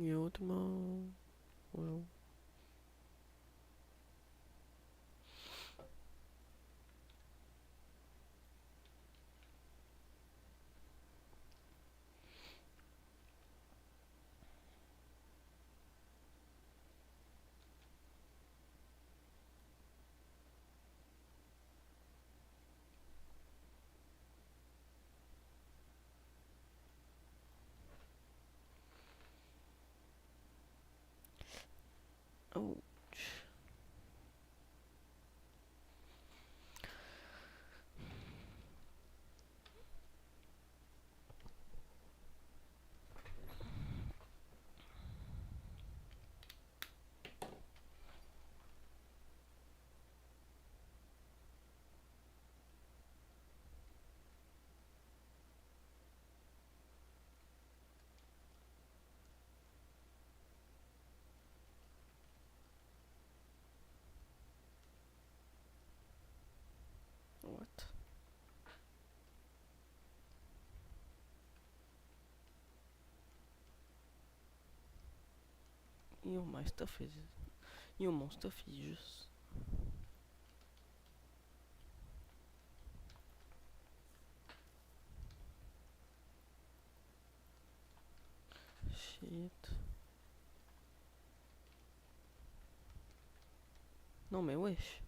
Yo tout le monde. Wow. Oh. What? Yo, my stuff is... Yo, mon stuff is juste... Shit. Non mais wesh.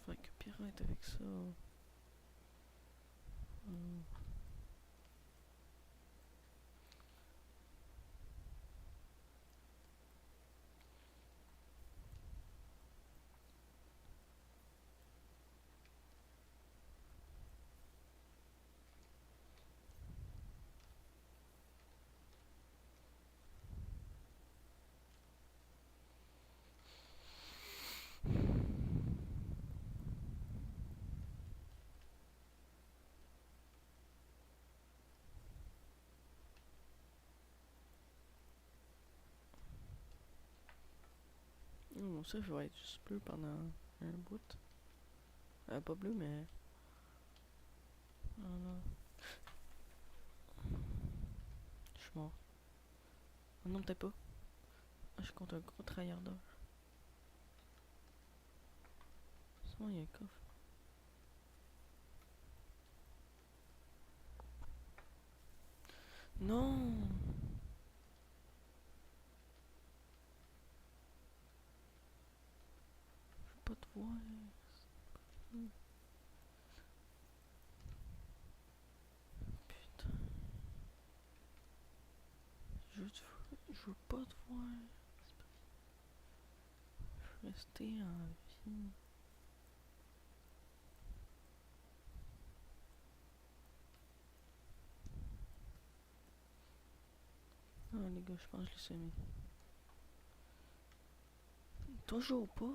Faut que pirate avec ça. Mon stuff va être juste bleu pendant un bout. Pas bleu mais... Oh non. Je suis mort. Oh non peut-être pas. Ah, je compte un gros tryharder. C'est bon, il y a un coffre. Non! Je veux pas te voir. Putain. Je veux pas te voir. Je veux rester en vie. Ah les gars, je pense que je l'ai semé. Toujours pas.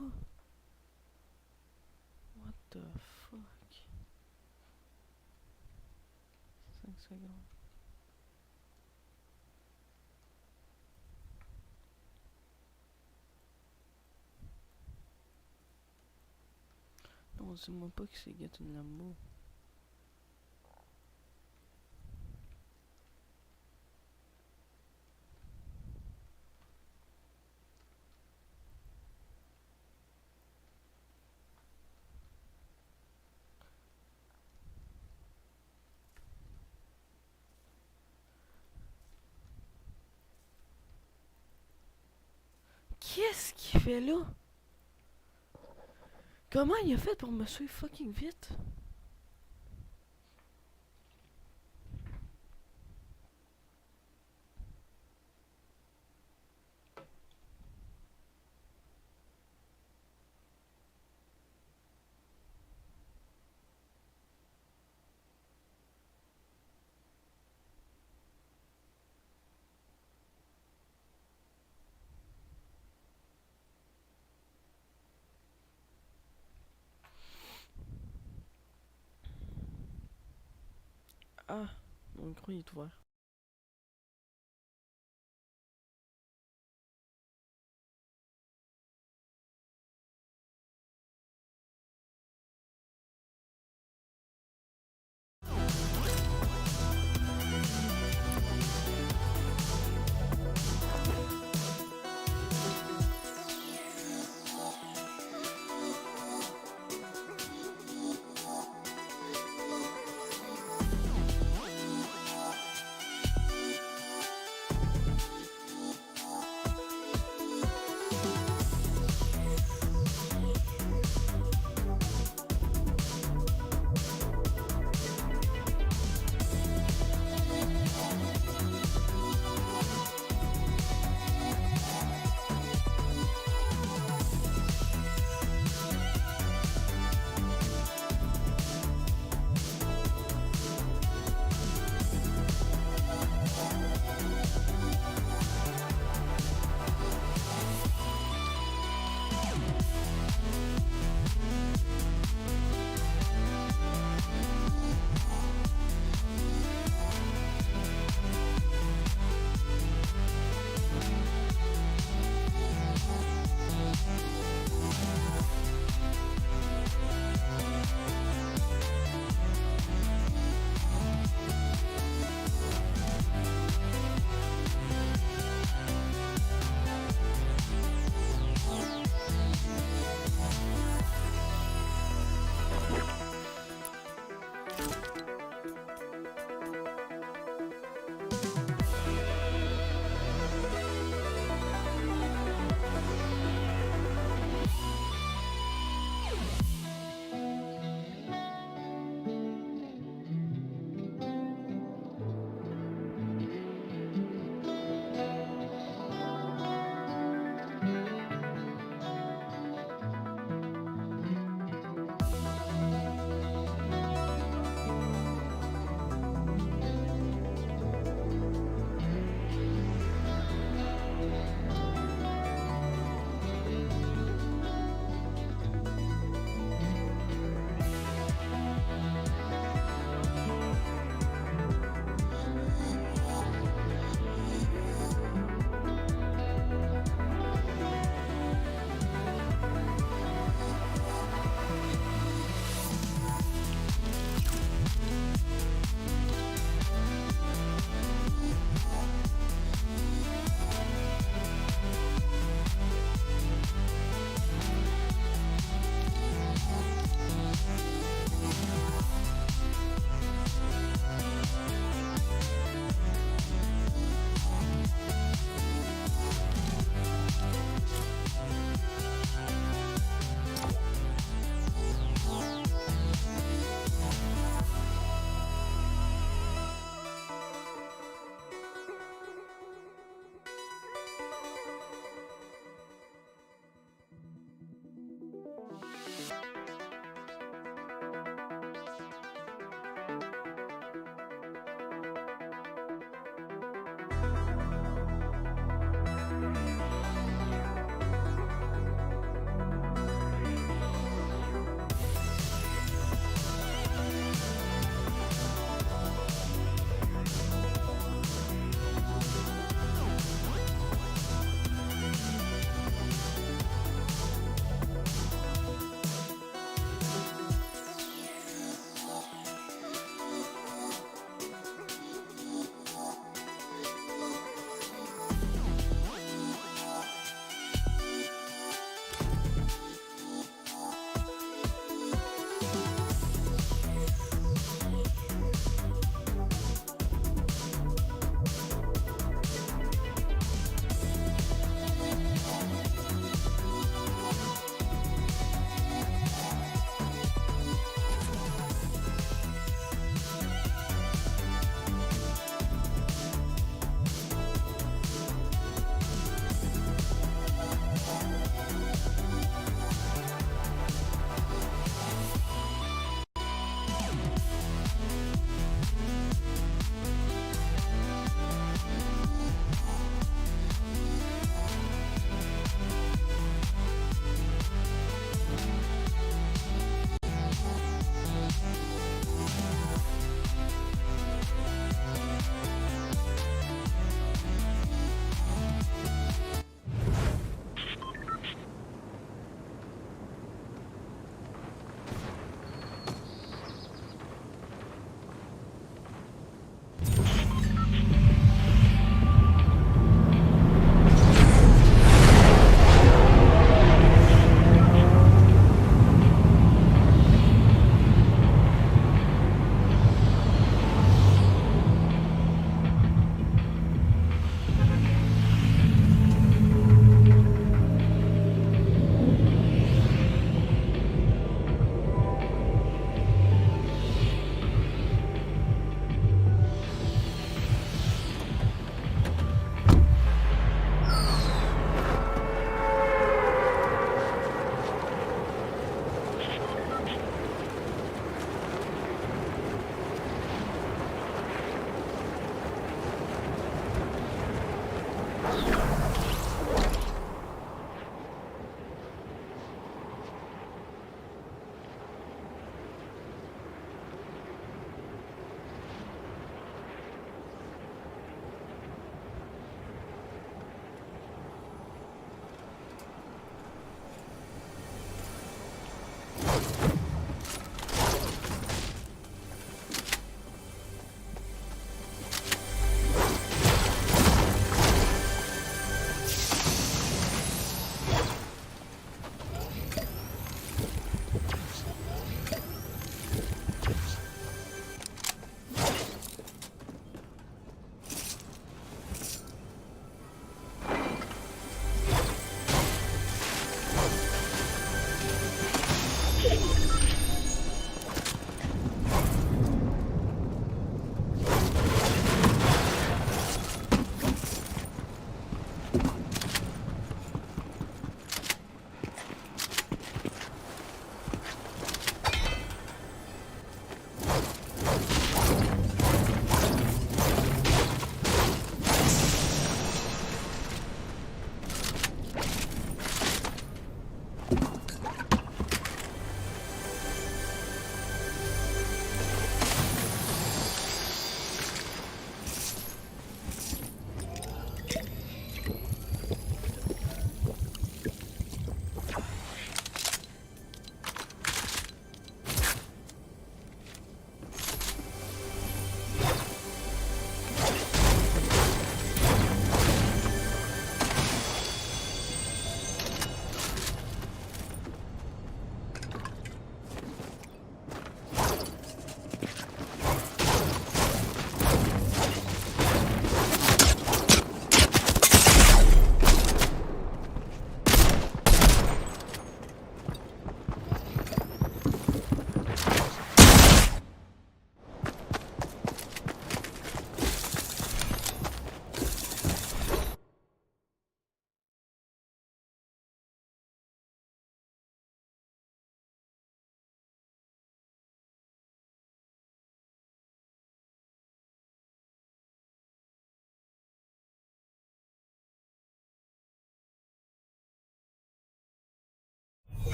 What the fuck? 5 secondes. Non, dis-moi pas que c'est get une Lambo. Qu'est-ce qu'il fait là? Comment il a fait pour me suivre fucking vite? Ah, mon micro il est ouvert.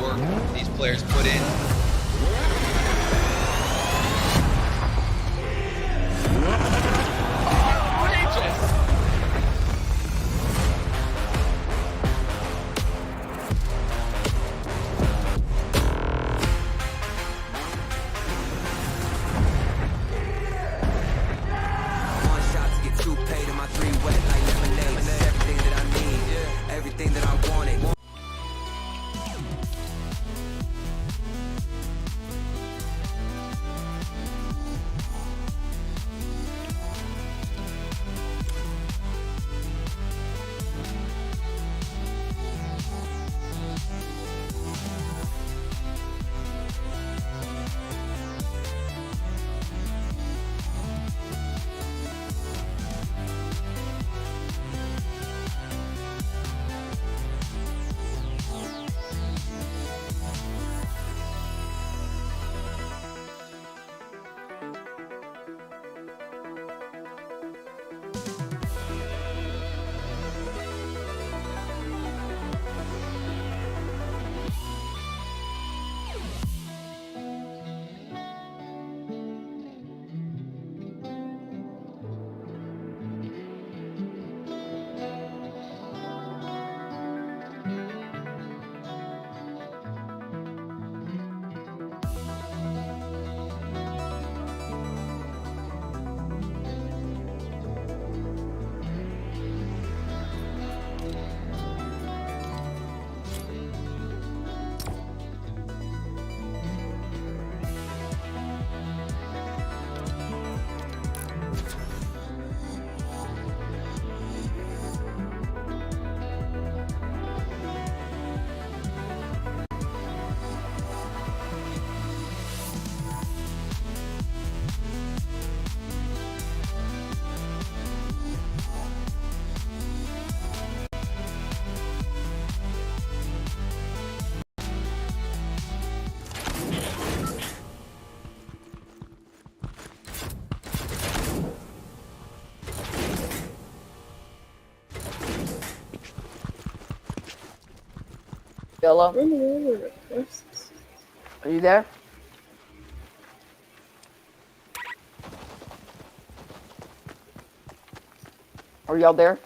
work these players put in. Yellow. Are you there? Are y'all there?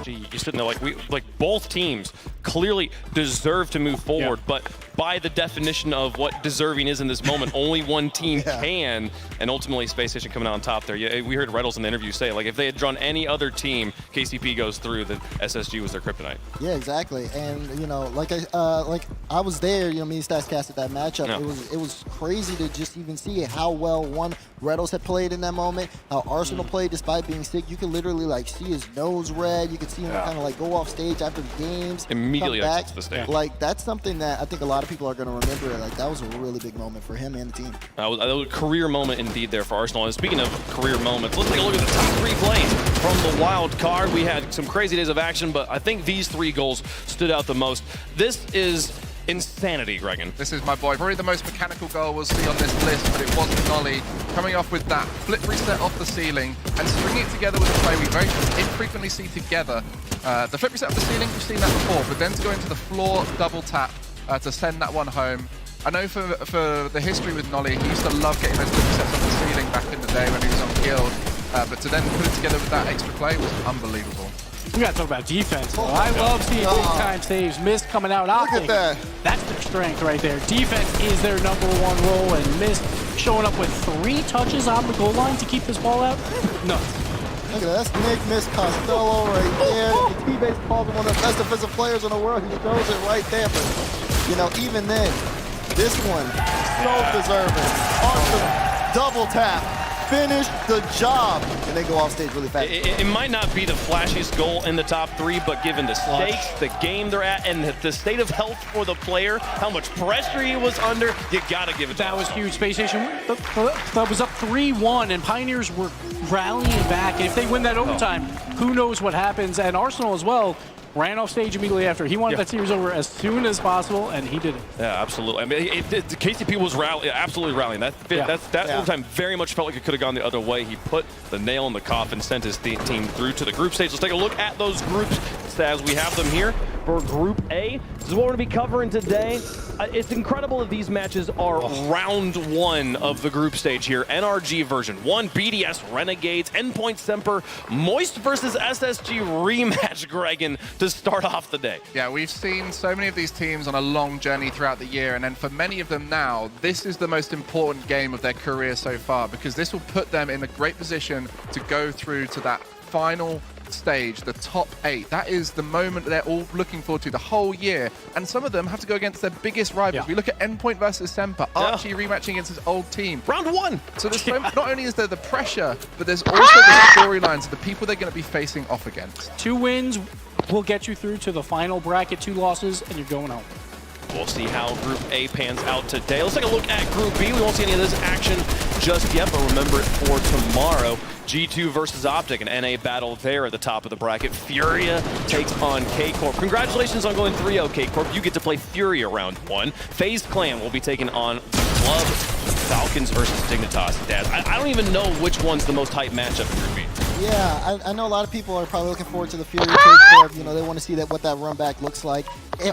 You're sitting there like both teams clearly deserve to move forward, but by the definition of what deserving is in this moment, only one team can, and ultimately Space Station coming out on top there. Yeah, we heard Reynolds in the interview say, like, if they had drawn any other team, KCP goes through, that SSG was their kryptonite. Yeah, exactly. And you know, like I was there, you know, me and Stats casted that matchup. It was crazy to just even see how well Reynolds had played in that moment, how Arsenal played despite being sick. You could literally like see his nose red. You could see him kind of like go off stage after the games. Immediately exits the stage. Like that's something that I think a lot of people are going to remember. Like that was a really big moment for him and the team. That was a career moment indeed there for Arsenal. And speaking of career moments, let's take a look at the top 3 plays from the wild card. We had some crazy days of action, but I think these 3 goals stood out the most. This is insanity, Gregan. This is my boy. Probably the most mechanical goal we'll see on this list, but it wasn't Nolly. Coming off with that flip reset off the ceiling and stringing it together with a play we very infrequently see together. The flip reset off the ceiling, we've seen that before, but then to go into the floor double tap to send that one home. I know for the history with Nolly, he used to love getting those flip resets off the ceiling back in the day when he was on Guild, but to then put it together with that extra play was unbelievable. We gotta talk about defense. I love seeing big time saves. Mist coming out. Look at that. That's their strength right there. Defense is their #1 role, and Mist showing up with 3 touches on the goal line to keep this ball out. Nuts. Look at that. That's Nick Mist Costello right there. The T-Base called him one of the best defensive players in the world. He throws it right there. But, you know, even then, this one, so deserving. Awesome double tap. Finish the job, and they go off stage really fast. It might not be the flashiest goal in the top 3, but given the stakes, the game they're at, and the state of health for the player, how much pressure he was under, you gotta give it to That was huge. Space Station, that was up 3-1, and Pioneers were rallying back. And if they win that overtime, who knows what happens. And Arsenal as well ran off stage immediately after. He wanted that series over as soon as possible, and he did it. Yeah, absolutely. I mean, the KCP was absolutely rallying. That overtime very much felt like it could have gone the other way. He put the nail in the coffin, sent his team through to the group stage. Let's take a look at those groups as we have them here for Group A. This is what we're going to be covering today. It's incredible that these matches are round 1 of the group stage here. NRG version 1, BDS Renegades, Endpoint Semper, Moist versus SSG rematch, Gregan, to start off the day. Yeah, we've seen so many of these teams on a long journey throughout the year, and then for many of them now, this is the most important game of their career so far, because this will put them in a great position to go through to that final stage, the top 8. That is the moment they're all looking forward to the whole year, and some of them have to go against their biggest rivals. We look at Endpoint versus Semper, Archie rematching against his old team. Round 1! So there's not only is there the pressure, but there's also the storylines of the people they're going to be facing off against. 2 wins will get you through to the final bracket, 2 losses, and you're going home. We'll see how Group A pans out today. Let's take a look at Group B. We won't see any of this action just yet, but remember it for tomorrow. G2 versus Optic, an NA battle there at the top of the bracket. Furia takes on K-Corp. Congratulations on going 3-0, K-Corp. You get to play Furia round 1. FaZe Clan will be taking on Club Falcons versus Dignitas. Dad, I don't even know which one's the most hyped matchup in Group B. Yeah, I know a lot of people are probably looking forward to the Fury K-Corp. You know, they want to see what that run back looks like.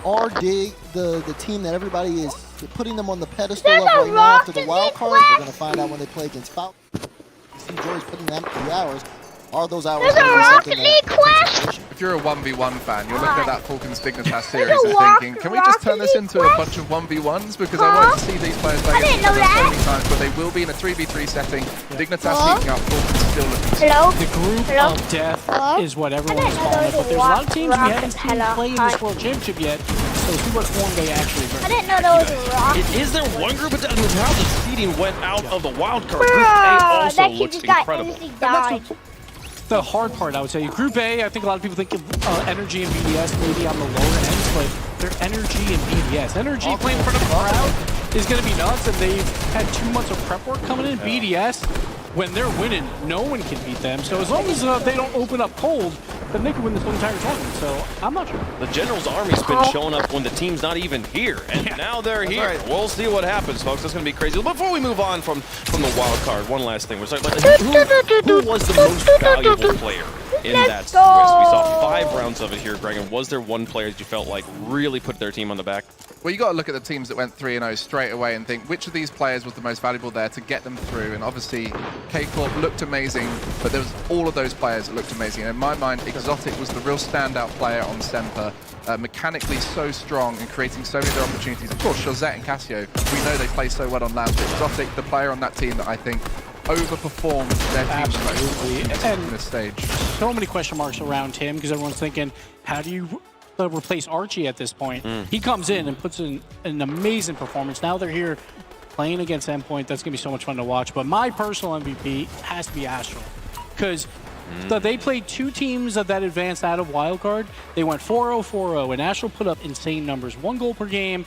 Are Dig the team that everybody is putting them on the pedestal of right now after the wild card? We're going to find out when they play against Falcons. enjoys putting them the hours. Are those hours There's a gonna be Rocket something League that- quest! If you're a 1v1 fan, you're looking at that Falcons Dignitas series There's a and thinking, can we just turn this Rocket into a League bunch of 1v1s? Because I want to see these players play I didn't against each know other that. so many times, but they will be in a 3v3 setting. Dignitas Hello? heating up, Falcons still looking Hello? The group Hello? of death Hello? is what everyone I is didn't know calling there it, but was a there's a lot of teams we rocket haven't seen hella play in hot. this World Championship yet, so see what form they actually bring. I didn't know there was a rock. Is there one group of death? I mean, how the seeding went out of the wild card. Group A Bruh, also that kid looks just got incredible. instantly And that's died. what- the hard part, I would say. Group A, I think a lot of people think of Energy and BDS maybe on the lower ends, but they're Energy and BDS. Energy playing in front of a crowd is going to be nuts, and they've had 2 months of prep work coming in. BDS, when they're winning, no one can beat them. So as long as they don't open up cold, then they can win this entire tournament. So I'm not sure. The General's army's been showing up when the team's not even here, and now they're here. right. We'll see what happens, folks. That's going to be crazy. Before we move on from the wild card, one last thing. We're like, who was the most valuable player in that series? We saw 5 rounds of it here, Greg. And was there one player that you felt like really put their team on the back? Well, you got to look at the teams that went 3-0 straight away and think which of these players was the most valuable there to get them through. And obviously, K-Corp looked amazing, but there was all of those players that looked amazing. And in my mind, Exotic was the real standout player on Semper. Mechanically so strong and creating so many other opportunities. Of course, Chazette and Cassio, we know they play so well on land, but Exotic, the player on that team that I think overperformed their team the Absolutely. most And in this stage. so many question marks around him because everyone's thinking, how do you replace Archie at this point? He comes in and puts in an amazing performance. Now they're here playing against Endpoint. That's going to be so much fun to watch. But my personal MVP has to be Astral because they played 2 teams that advanced out of wildcard. They went 4-0, 4-0, and Astral put up insane numbers. 1 goal per game.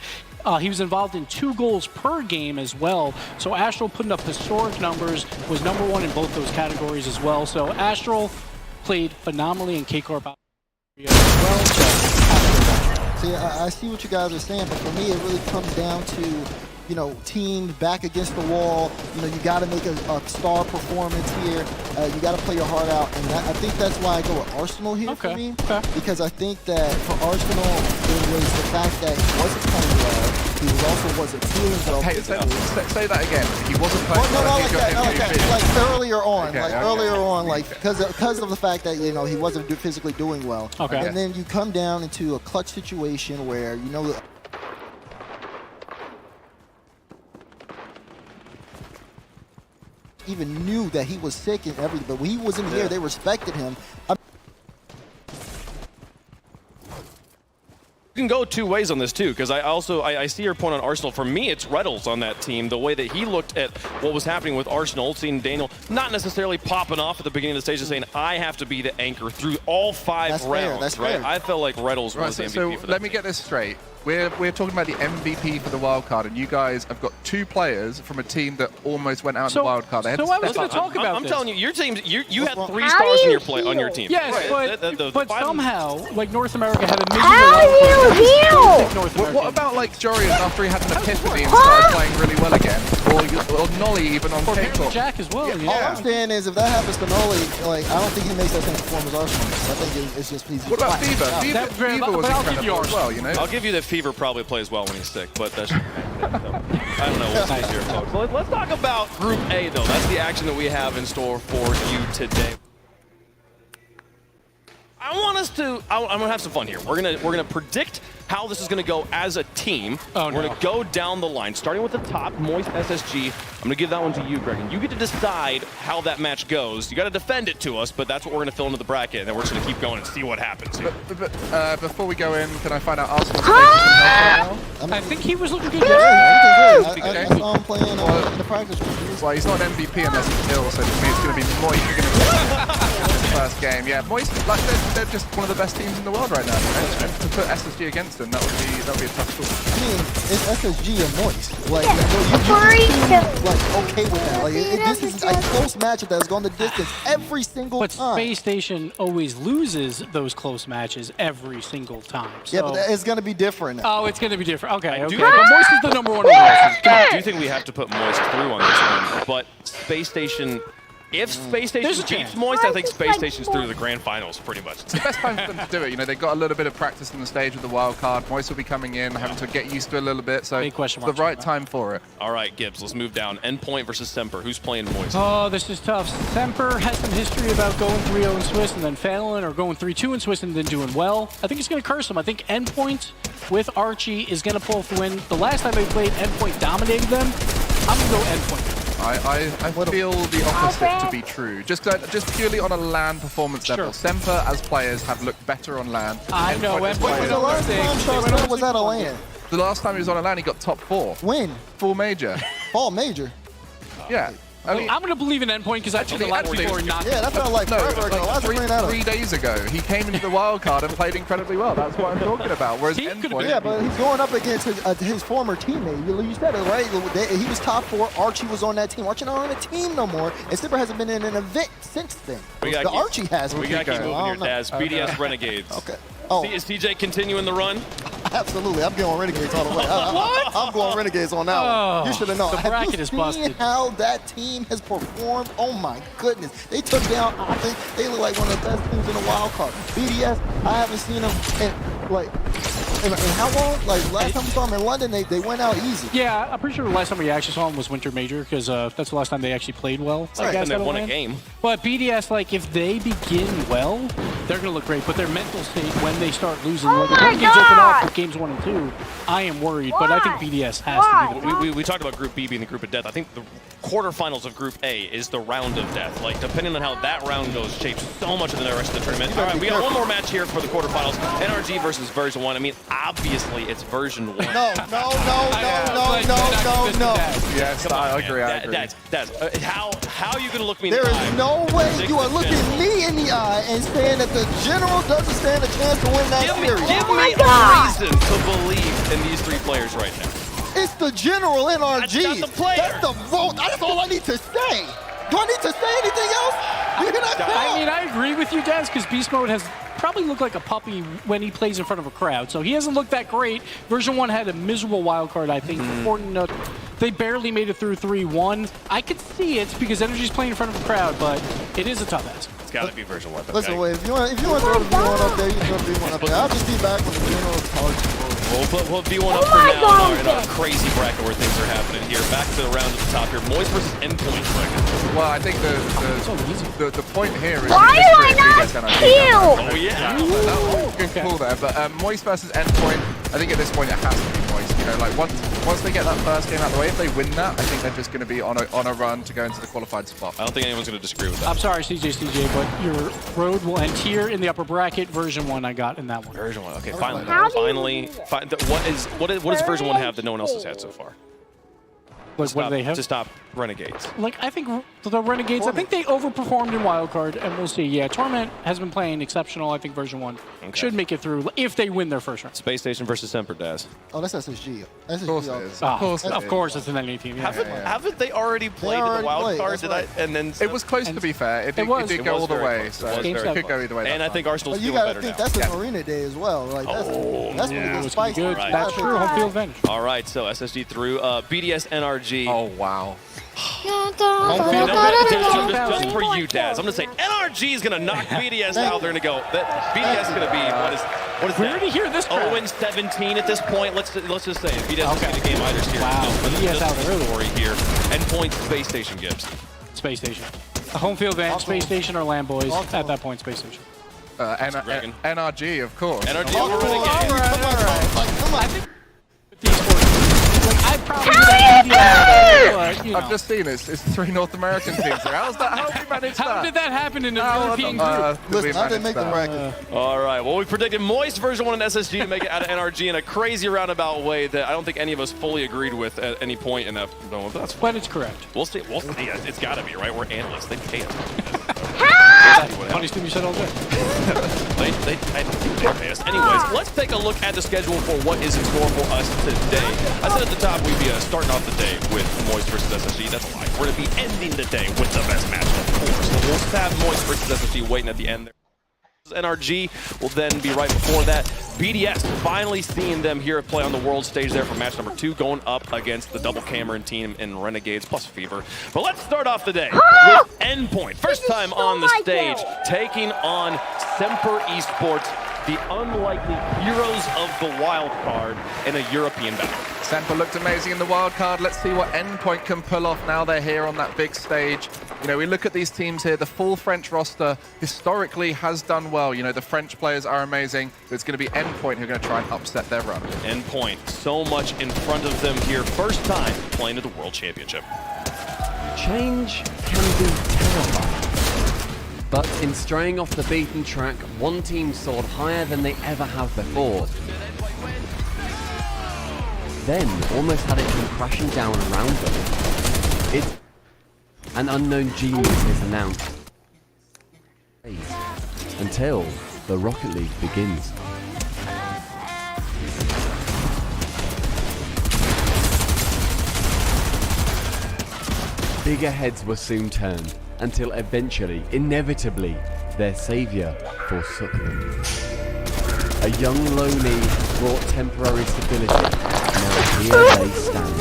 He was involved in 2 goals per game as well. So Astral putting up historic numbers, was #1 in both those categories as well. So Astral played phenomenally in K-Corp as well. So See, I see what you guys are saying, but for me, it really comes down to, you know, team back against the wall. You know, you got to make a star performance here. You got to play your heart out, and I think that's why I go with Arsenal here for me. Because I think that for Arsenal, it was the fact that he wasn't playing well. He also wasn't feeling well. Hey, say that again. He wasn't playing Well, no, well. not like that, not like that. Like earlier on, Okay, earlier on, like because of the fact that, you know, he wasn't physically doing well. Okay. And then you come down into a clutch situation where, you know, even knew that he was sick and everything, but when he was in the air, they respected him. You can go 2 ways on this too, because I see your point on Arsenal. For me, it's Reddles on that team. The way that he looked at what was happening with Arsenal, seeing Daniel not necessarily popping off at the beginning of the stage and saying, I have to be the anchor through all 5 That's rounds. fair, that's right? fair. I felt like Reddles was the MVP So for that let me team. get this straight. We're talking about the MVP for the wild card, and you guys have got 2 players from a team that almost went out in the wild card. They had so to I was step going up. to talk about I'm this. telling you, your team, you had 3 How stars do in you your play on your heal? team. Yes, Right. but five- somehow, like North America had a How miserable do you heal? North What America. about like Jorian after he had an epiphany and started playing really well again? Or Nolly even on Or Barry K-Corp? Jack as well. All I'm saying is, if that happens to Noli, like, I don't think he makes that same performance as Arsenal. I think it's just he's. What about flat Fever? out. Fever, That- Fever was but I'll give you incredible as ours. well, you know? I'll give you that Fever probably plays well when he's sick, but that's I don't know what's Nice. easier, folks. Let's talk about Group A, though. That's the action that we have in store for you today. I want us to. I'm gonna have some fun here. We're gonna predict how this is gonna go as a team. Oh, we're no. gonna go down the line, starting with the top, Moist SSG. I'm gonna give that one to you, Greg, and you get to decide how that match goes. You got to defend it to us, but that's what we're gonna fill into the bracket, and then we're just gonna keep going and see what happens here. But before we go in, can I find out Arsenal's status and health right now? I think he was looking good. Yeah, he's looking good. I Okay. saw him playing in the practice room. Well, he's not an MVP unless he kills, so for me it's going to be Moist who's going to first game. Yeah, Moist, like they're just one of the best teams in the world right now. You know? To put SSG against them, that would be a tough call. I mean, it's SSG and Moist. Like, Freak. like okay with that. Like, this is a close matchup that's gone the distance every single But time. Space Station always loses those close matches every single time. So. Yeah, but it's gonna be different. Oh, it's going to be different. Okay, okay. do- But Moist is the #1 overall. I do think we have to put Moist through on this one, but Space Station If Space Station There's a beats chance. Moist, I think Space Station's through to the grand finals, pretty much. It's the best time for them to do it. You know, they've got a little bit of practice on the stage with the wild card. Moist will be coming in, having to get used to it a little bit. So Big question it's the marks right on that. time for it. All right, Gibbs, let's move down. Endpoint versus Semper. Who's playing Moist? Oh, this is tough. Semper has some history about going 3-0 in Swiss and then failing, or going 3-2 in Swiss and then doing well. I think it's going to curse them. I think Endpoint with Archie is going to pull off the win. The last time they played, Endpoint dominated them. I'm going to go Endpoint. I feel the opposite to be true. Just purely on a LAN performance level. Sure. Semper as players have looked better on LAN. I know, Endpoint as Endpoint When was players- the last time Charles was at a LAN? The last time he was on a LAN, he got top 4. When? Full major. Fall major. Yeah. I mean, I'm going to believe in Endpoint because I took the last actually- before not. Yeah, that felt like no, forever ago. Last like ran out of. 3 days ago, he came into the wild card and played incredibly well. That's what I'm talking about. Whereas He could've Endpoint, Yeah, but he's going up against his former teammate. You said it, right? He was top 4. Archie was on that team. Archie not on the team no more. And Slipper hasn't been in an event since then. gotta The keep- Archie has. We gotta keep moving I here, don't know. Daz. BDS Renegades. Okay. Oh, Is TJ continuing the run? absolutely. I'm going Renegades all the way. What? I'm going Renegades on that Oh, one. You should have known. the Have bracket you is seen busted. how that team has performed? Oh my goodness. They took down, I think they look like one of the best teams in the wild card. BDS, I haven't seen them in how long? Like last time we saw them in London, they went out easy. Yeah, I'm pretty sure the last time we actually saw him was Winter Major because that's the last time they actually played well. I Right. guess, And they out of won a LAN. game. But BDS, like, if they begin well, they're going to look great. But their mental state when they start losing, Oh like, the my games open up God! with games 1 and 2, I am worried. But I think Why? BDS has Why? to be the We talked about Group B being the group of death. I think the quarterfinals of Group A is the round of death. Like, depending on how that round goes, shapes so much of the rest of the tournament. All right, we got one more match here for the quarterfinals. NRG versus version 1. I mean, obviously, it's version 1. No. yes, I agree. Daz, how are you going to look me in There the is eye? no way Predict you are the looking general? me in the eye and saying that the general doesn't stand a chance to win that Give me series. my a God. reason to believe in these 3 players right now. It's the general NRG. That's not the player. That's the vote. That's all I need to say. Do I need to say anything else? You're not I mean, I agree with you, Daz, because Beast Mode has probably looked like a puppy when he plays in front of a crowd. So he hasn't looked that great. Version 1 had a miserable wild card, I think. They barely made it through 3-1. I could see it because Energy's playing in front of a crowd, but it is a tough ask. It's got to be version 1. Listen, wait, if you want to throw the V1 up there, you can throw the V1 up there. I'll just be back when the general is hard to vote. We'll be one up for my now in God. our crazy bracket where things are happening here. Back to the round at the top here. Moist versus Endpoint. Well, I think the point here is Why do I BDS not NRG. kill? Oh, yeah. That was a good call there, but Moist versus Endpoint, I think at this point it has to be Moist. You know, like once they get that first game out of the way, if they win that, I think they're just going to be on a run to go into the qualified spot. I don't think anyone's going to disagree with that. I'm sorry, CJ, but your road will end here in the upper bracket. Version 1 I got in that one. Version 1. Okay, How do finally. What does version 1 have that no one else has had so far? What do they have? To stop Renegades. Like, I think the Renegades, I think they overperformed in wildcard, and we'll see. Yeah, Torment has been playing exceptional. I think version 1 should make it through if they win their first round. Space Station versus Semper, Daz. Oh, that's SSG. SSG. Of course it is. Of course, it's an NA team. Yeah. Haven't they already played already the wild played, card? that's Did right. And then It was close to be fair. It did was. go all the very way, close. so It was it very could go either way. And that I think time. Arsenal's But you feeling got to better think now. that's an arena day as well. Like that's when Yeah, it gets it's gonna be spicy. good. Right. That's true. Home field advantage. All right, so SSG through. BDS NRG. Oh wow. Just for you, Daz. I'm going to say NRG is going to knock BDS out. They're going to go. BDS is going to be, what is We that? already hear this crowd. 0-17 at this point. Let's just say it. BDS is Okay. going to game either here. Wow, BDS out early. Story here. Endpoint Space Station Gibbs. Space Station. A home field advantage, Space Station or Land Boys. At that point, Space Station. NRG, of course. NRG All over right, Renegade. like, come on. These four, like, I'd probably do that but, you know. I've just seen it's 3 North American teams. How have we managed that? How did that happen in a How European on group? earth did we Listen, I didn't manage make the that? bracket. All right. Well, we predicted Moist version 1 and SSG to make it out of NRG in a crazy roundabout way that I don't think any of us fully agreed with at any point in that. No, that's But it's correct. We'll see. We'll see. It's got to be, right? We're analysts. They pay us. Funniest thing you said all day. I don't think they pay us. Anyways, let's take a look at the schedule for what is in store for us today. I said at the top we'd be starting off the day with Moist versus SSG. That's a lie. We're going to be ending the day with the best match, of course. So we'll have Moist versus SSG waiting at the end there. NRG will then be right before that. BDS, finally seeing them here at play on the world stage there for match number 2, going up against the double Cameron team in Renegades plus Fever. But let's start off the day with Endpoint. First time on the stage, taking on Semper Esports, the unlikely heroes of the wild card in a European battle. Semper looked amazing in the wild card. Let's see what Endpoint can pull off now they're here on that big stage. You know, we look at these teams here, the full French roster historically has done well. You know, the French players are amazing. It's going to be Endpoint who are going to try and upset their run. Endpoint, so much in front of them here. First time playing at the World Championship. Change can be terrifying. But in straying off the beaten track, one team soared higher than they ever have before. Then almost had it come crashing down around them. An unknown genius is announced. Until the Rocket League begins. Bigger heads were soon turned, until eventually, inevitably, their saviour forsook them. A young lonely brought temporary stability. Now here they stand.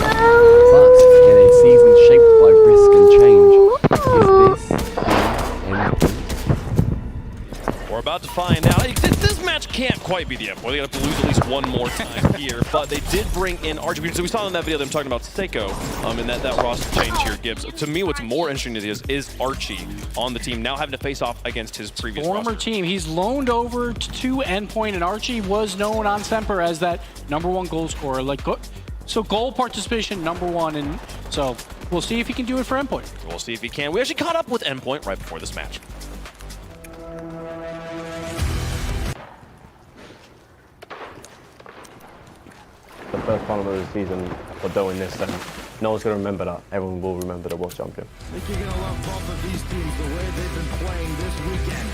But in a season shaped by risk and change, is this the end? We're about to find out. This match can't quite be the end point. They have to lose at least one more time here. But they did bring in Archie. So we saw in that video them talking about Seiko and that roster change here, Gibbs. To me, what's more interesting is Archie on the team now having to face off against his previous former roster. team. He's loaned over to Endpoint, and Archie was known on Semper as that #1 goal scorer. So goal participation #1, and so we'll see if he can do it for Endpoint. We'll see if he can. We actually caught up with Endpoint right before this match. The first final of the season for doing this, and no one's going to remember that. Everyone will remember the world champion. I think you're going to love both of these teams the way they've been playing this weekend.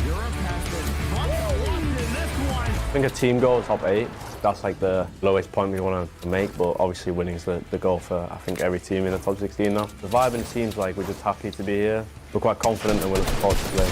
Europe has been fun in this one. I think a team goal is top 8. That's like the lowest point we want to make, but obviously winning is the goal for, I think, every team in the top 16 now. The vibe in the team's like we're just happy to be here. We're quite confident and we're looking forward to playing.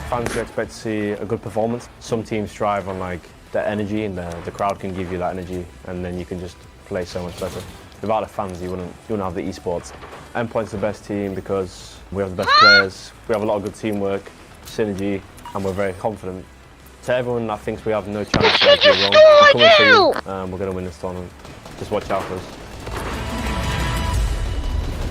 Fans do expect to see a good performance. Some teams thrive on like the energy, and the crowd can give you that energy, and then you can just play so much better. Without the fans, you wouldn't have the esports. Endpoint's the best team because we have the best players, we have a lot of good teamwork, synergy, and we're very confident. To everyone that thinks we have no chance to do wrong, we're coming for you. We're going to win this tournament. Just watch out for us.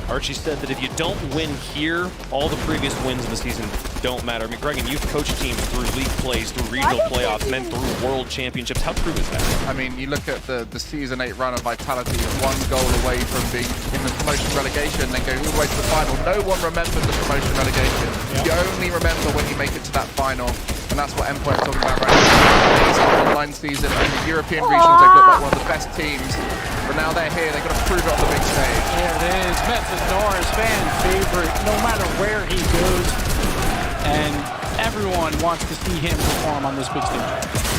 Archie said that if you don't win here, all the previous wins in the season don't matter. I mean, Greg, and you've coached teams through league plays, through regional playoffs, and then through world championships. How true is that? I mean, you look at the Season 8 run of Vitality, 1 goal away from being in the promotion relegation, then going all the way to the final. No one remembers the promotion relegation. You only remember when you make it to that final, and that's what Endpoint's talking about right now. Amazing online season, and the European regionals, they've looked like one of the best teams. But now they're here, they've got to prove it on the big stage. There it is, Memphis Norris fan favorite, no matter where he goes. And everyone wants to see him perform on this big stage.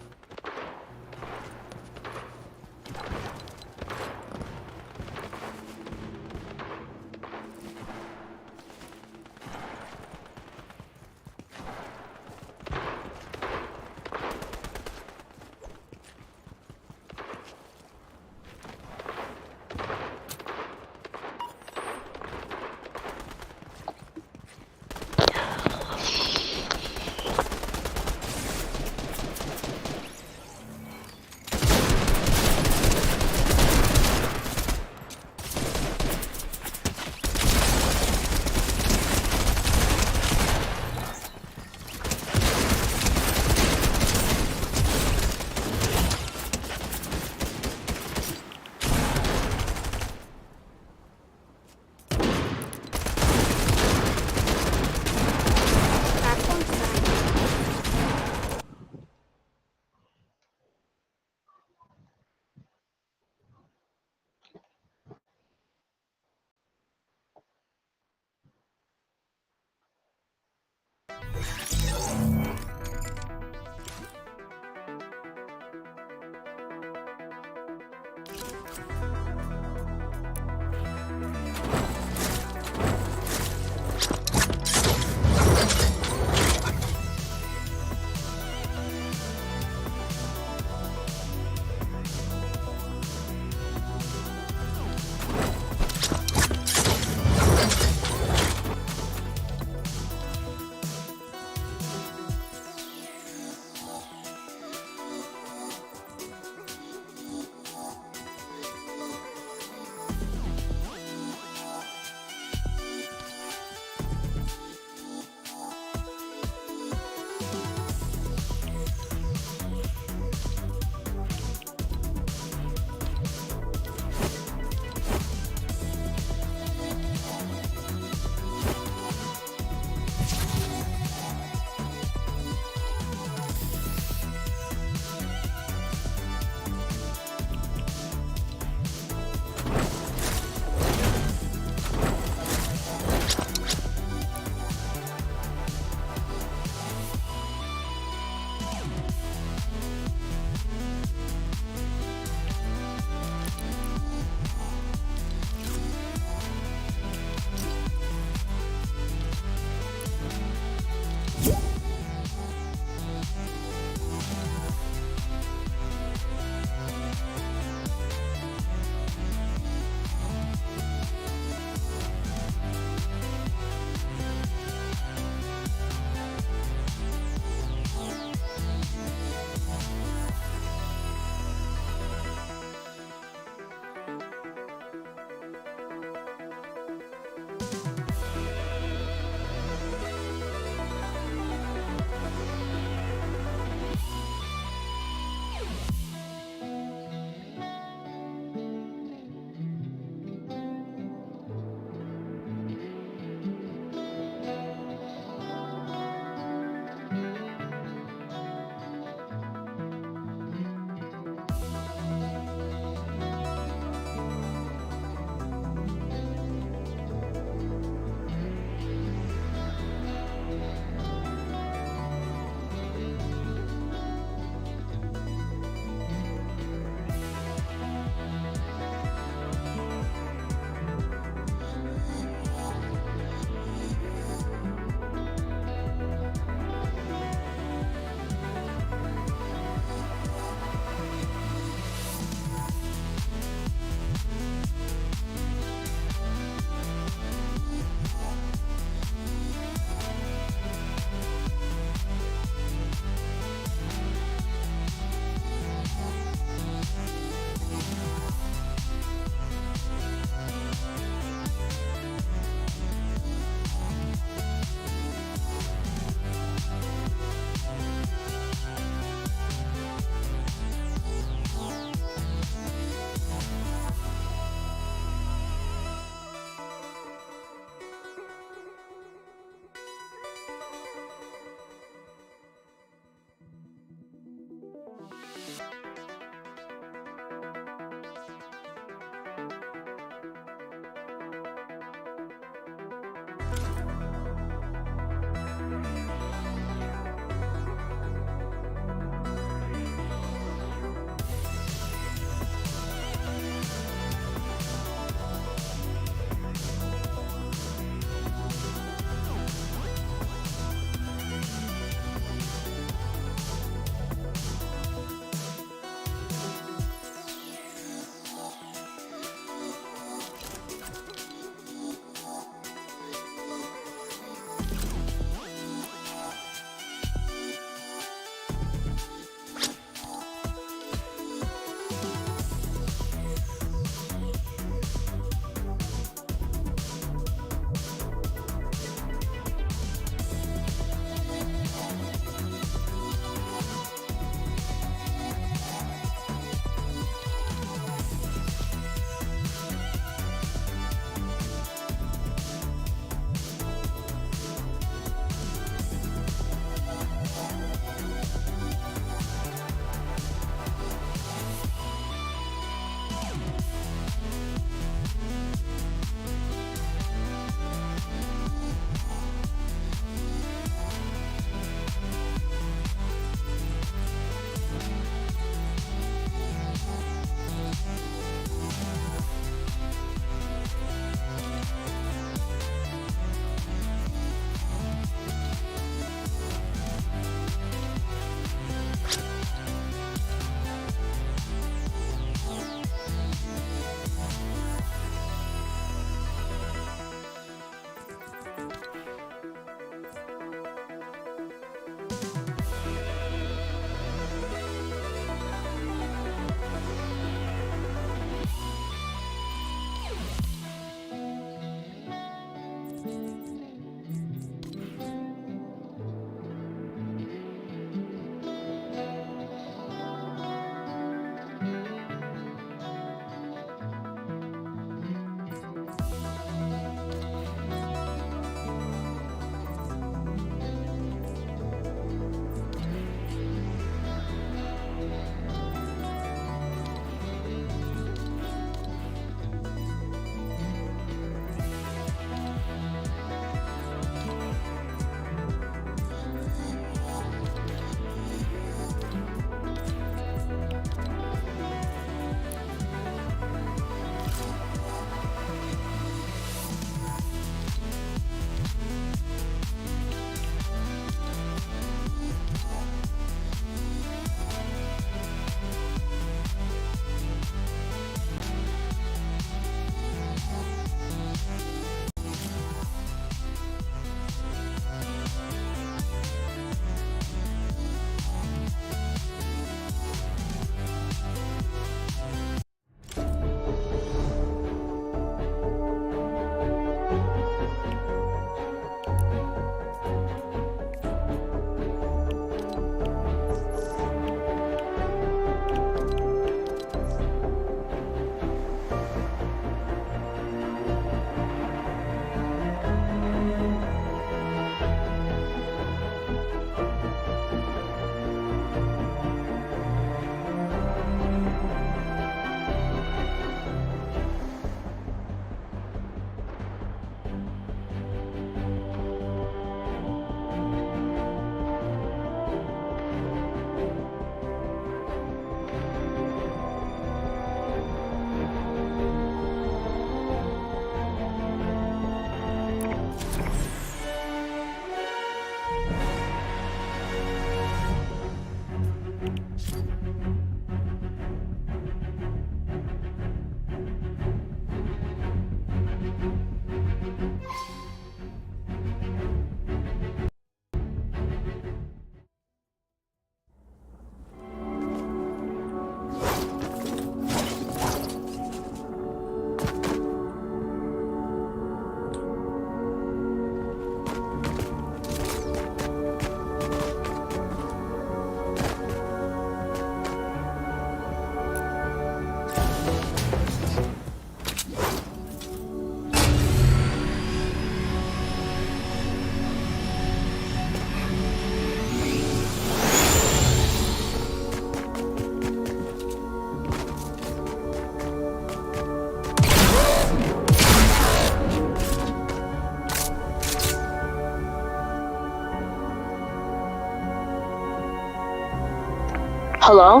Hello?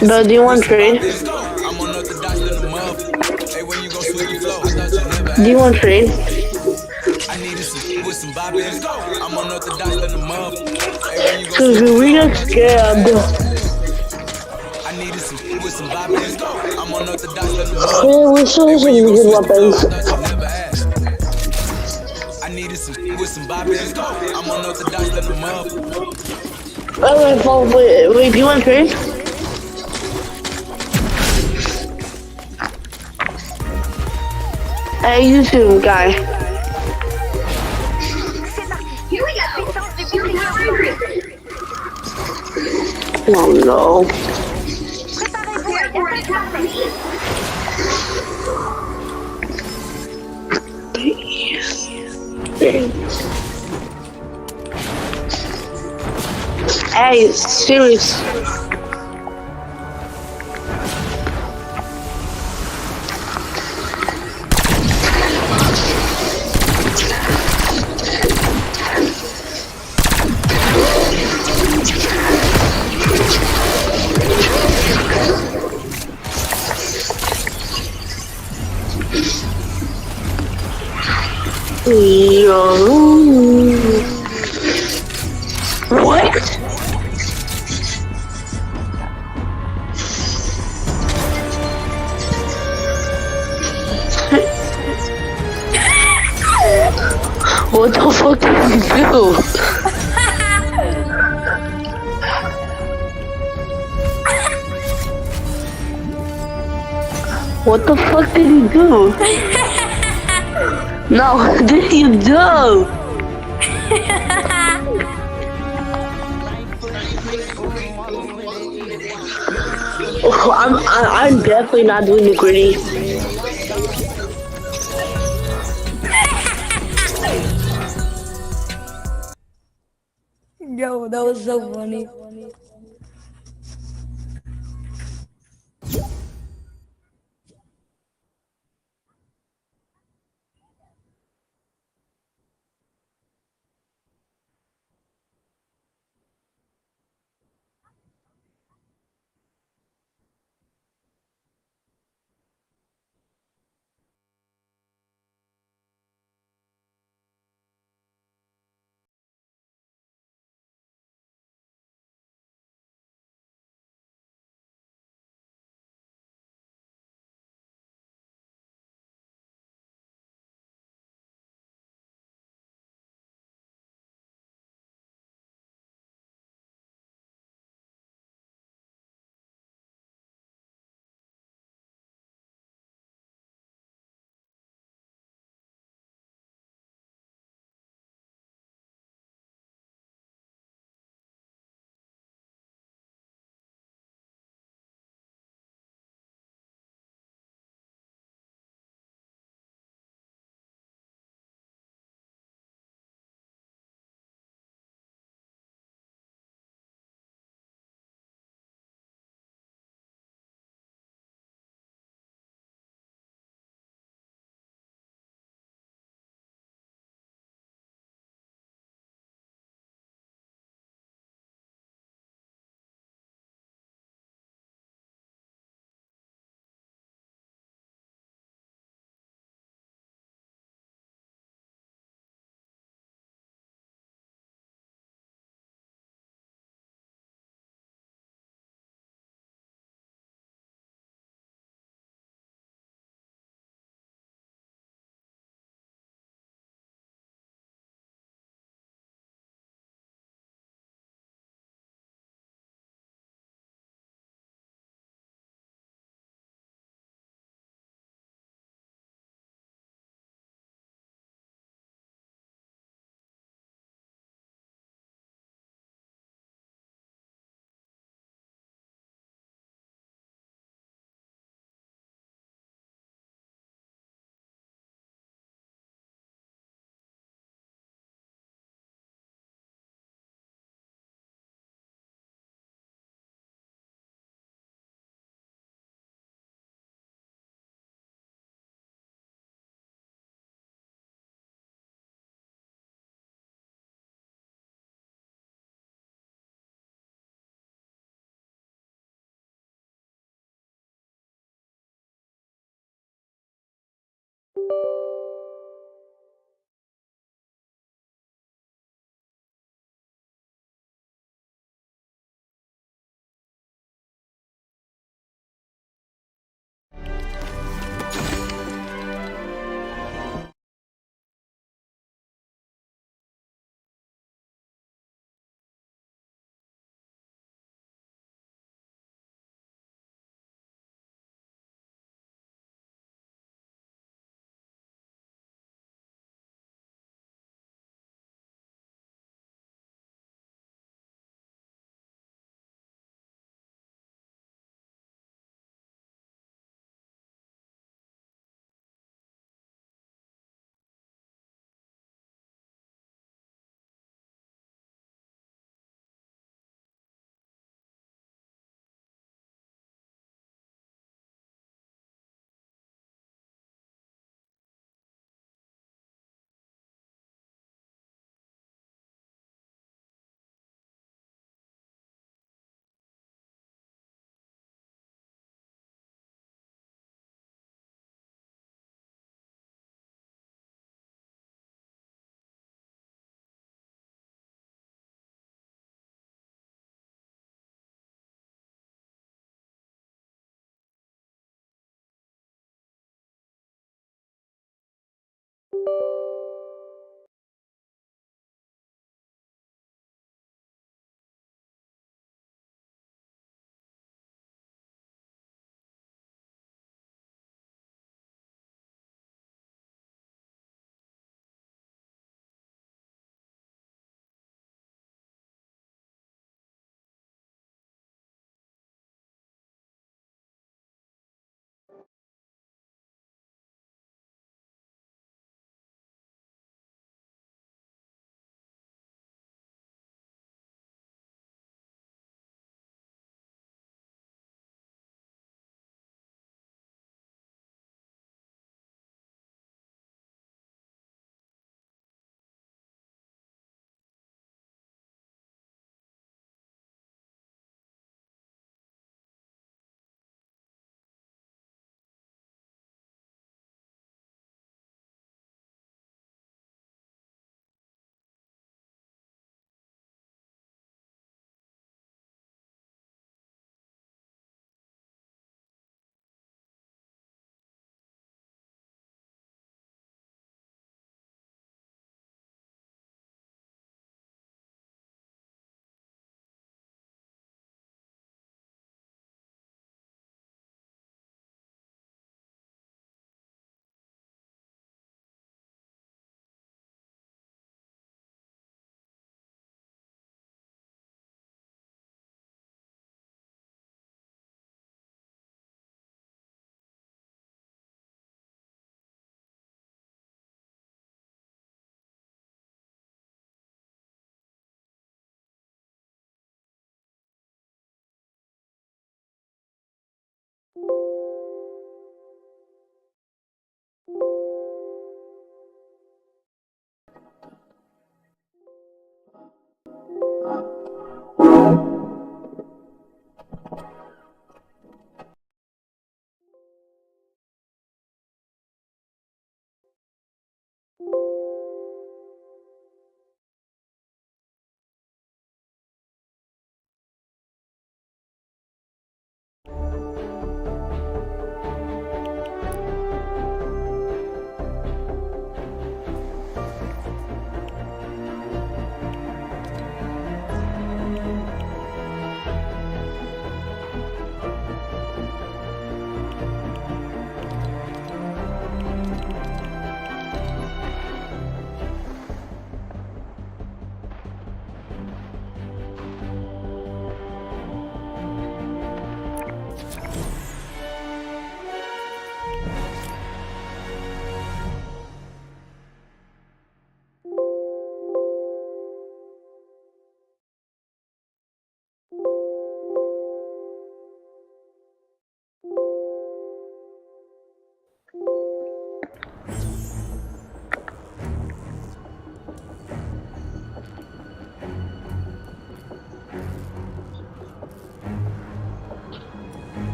Bro, do you want to trade? Do you want to trade? Cause we got scammed. Yeah, we still have some good weapons. Alright, wait, do you want to trade? Hey, YouTube guy. Oh no. Hey, serious. What? What the fuck did you do? What the fuck did you do? No, what did you do? Oh, I'm definitely not doing the gritty. Yo, that was so funny.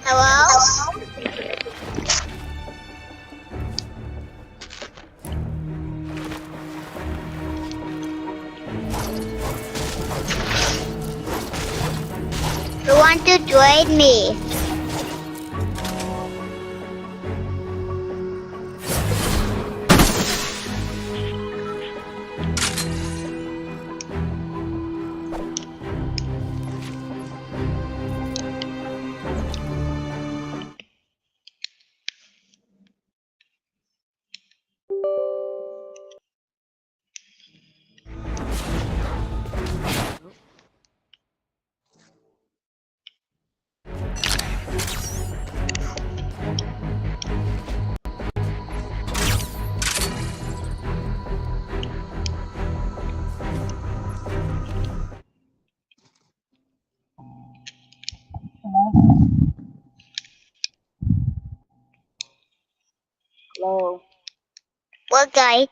Hello? Who want to join me? Hello. What guy?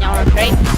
Y'all are great.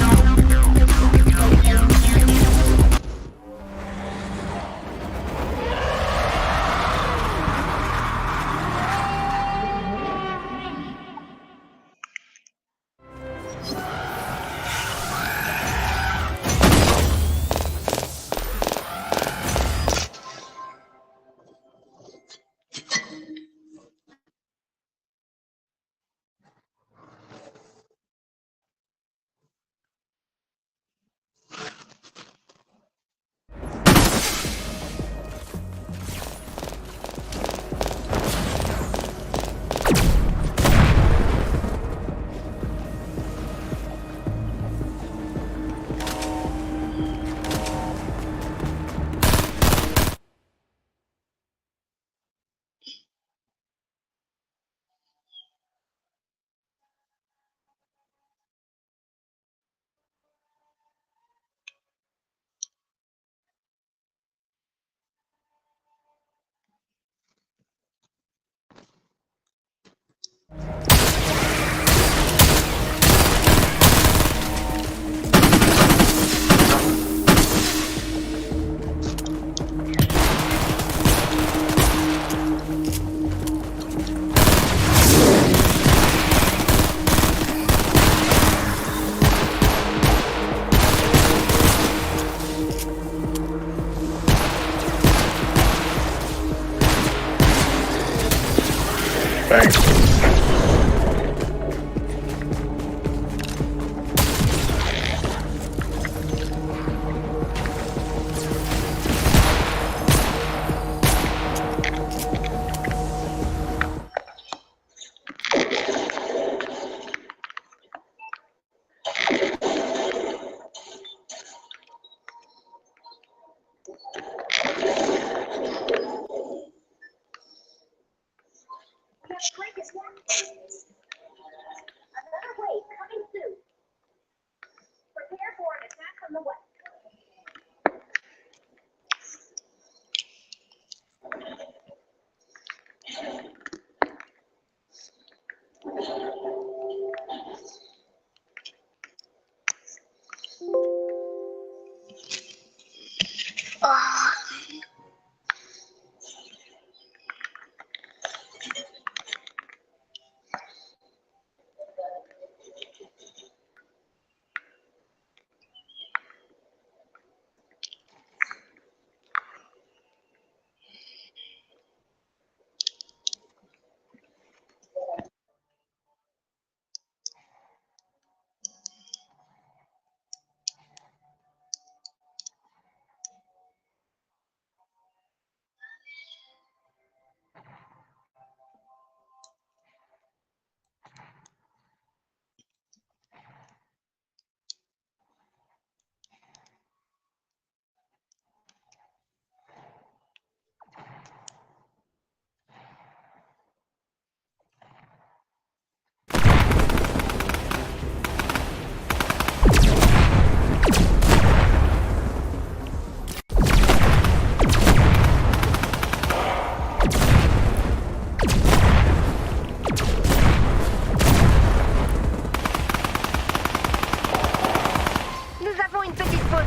pause.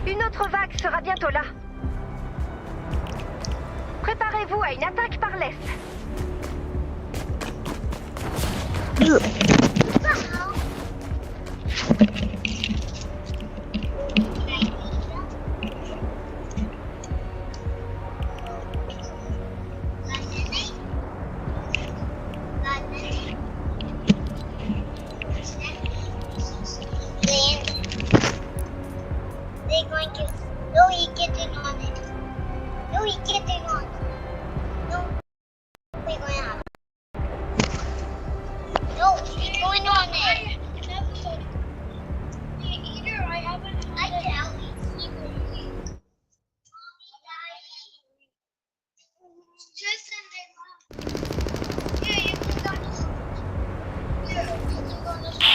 Une autre vague sera bientôt là. Préparez-vous à une attaque par l'est. They're going to. No, he's getting on it. No, he's getting on it. No, we're going out. No, he's going on it. Either I haven't. I tell you. Just in there. Yeah, you can go to school. Yeah, you can go to school.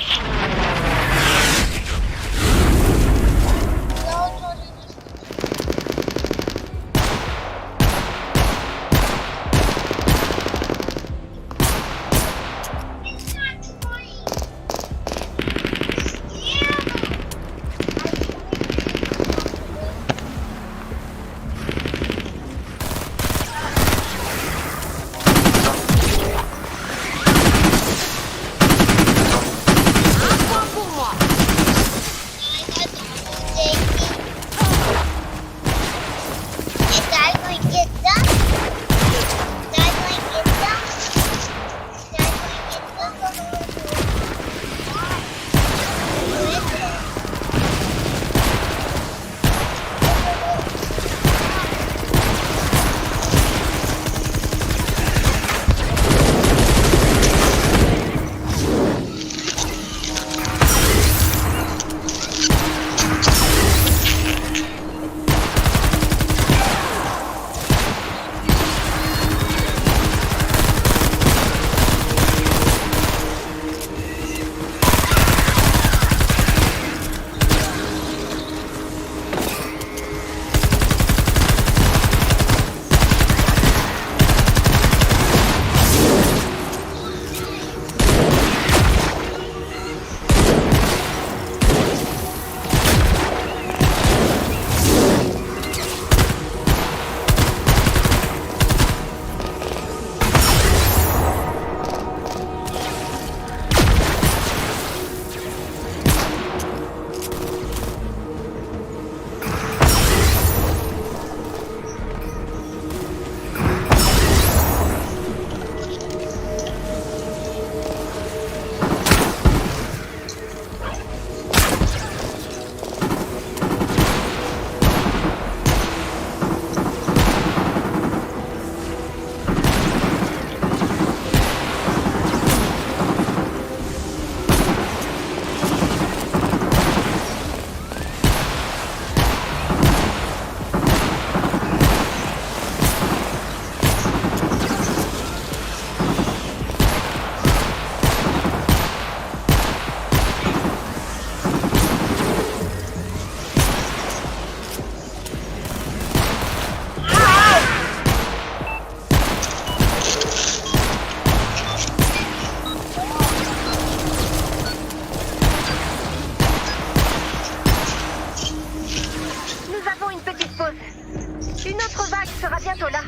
Une autre vague sera bientôt là.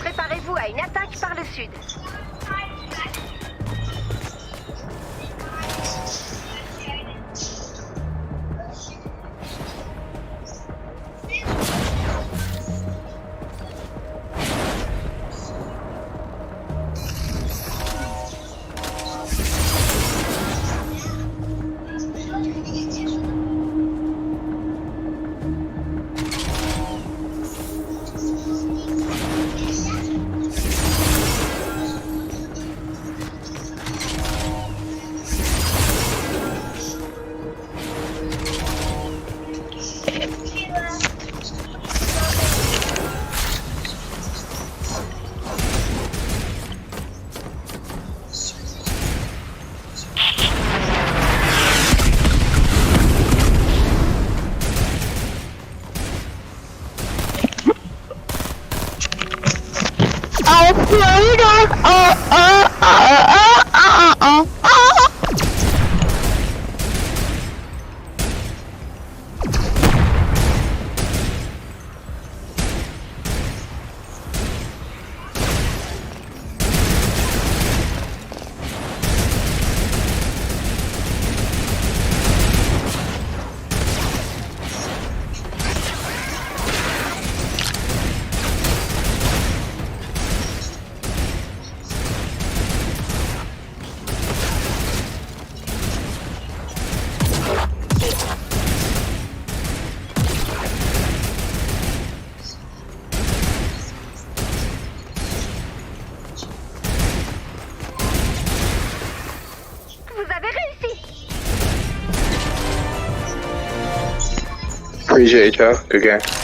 Préparez-vous à une attaque par le sud. Appreciate y'all. Good game.